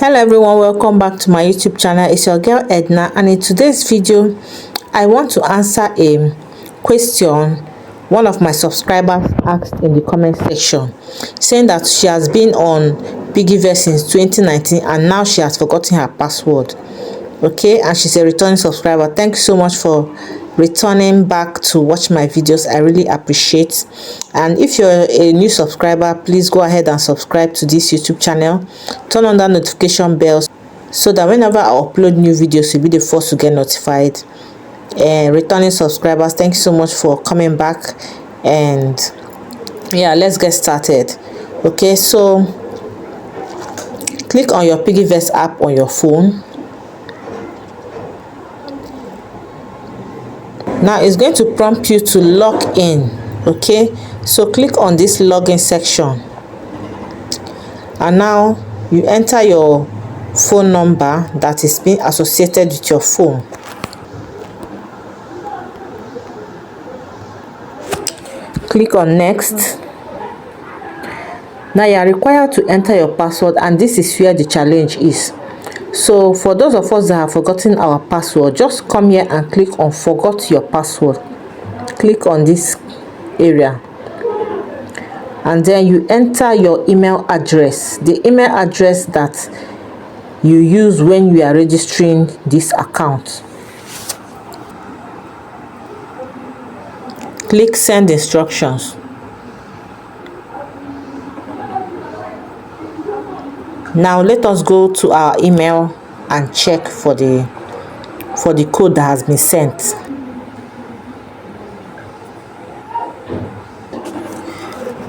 Hello everyone, welcome back to my YouTube channel. It's your girl Edna, and in today's video I want to answer a question one of my subscribers asked in the comment section, saying that she has been on Piggyvest since 2019 and now she has forgotten her password. Okay, and she's a returning subscriber. Thank you so much for returning back to watch my videos. I really appreciate. And if you're a new subscriber, please go ahead and subscribe to this YouTube channel. Turn on that notification bell so that whenever I upload new videos, you'll be the first to get notified. And returning subscribers, thank you so much for coming back. And yeah, let's get started. Okay, so click on your Piggyvest app on your phone. Now it's going to prompt you to log in. Okay, so click on this login section, and now you enter your phone number that is being associated with your phone. Click on next. Now you are required to enter your password, and this is where the challenge is. So for those of us that have forgotten our password, just come here and click on forgot your password. Click on this area, and then you enter your email address, the email address that you use when you are registering this account. Click send instructions. Now let us go to our email and check for the code that has been sent.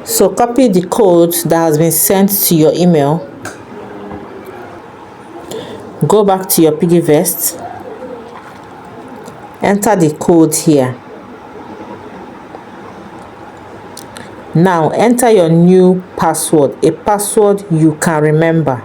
So copy the code that has been sent to your email. Go back to your Piggyvest. Enter the code here. Now enter your new password, a password you can remember.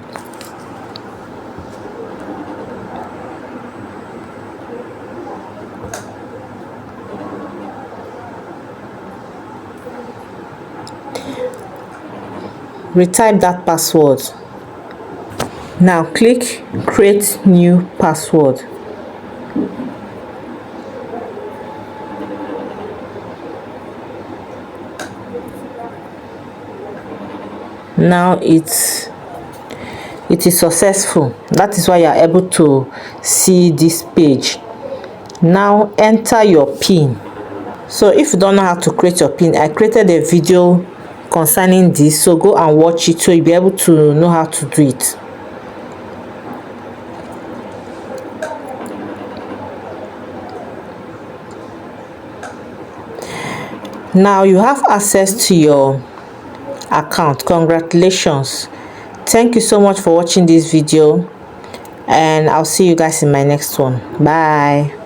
Retype that password. Now click create new password. Now it is successful. That is why you are able to see this page. Now enter your PIN. So if you don't know how to create your PIN, I created a video concerning this, so go and watch it so you'll be able to know how to do it. Now you have access to your account. Congratulations. Thank you so much for watching this video, and I'll see you guys in my next one. Bye.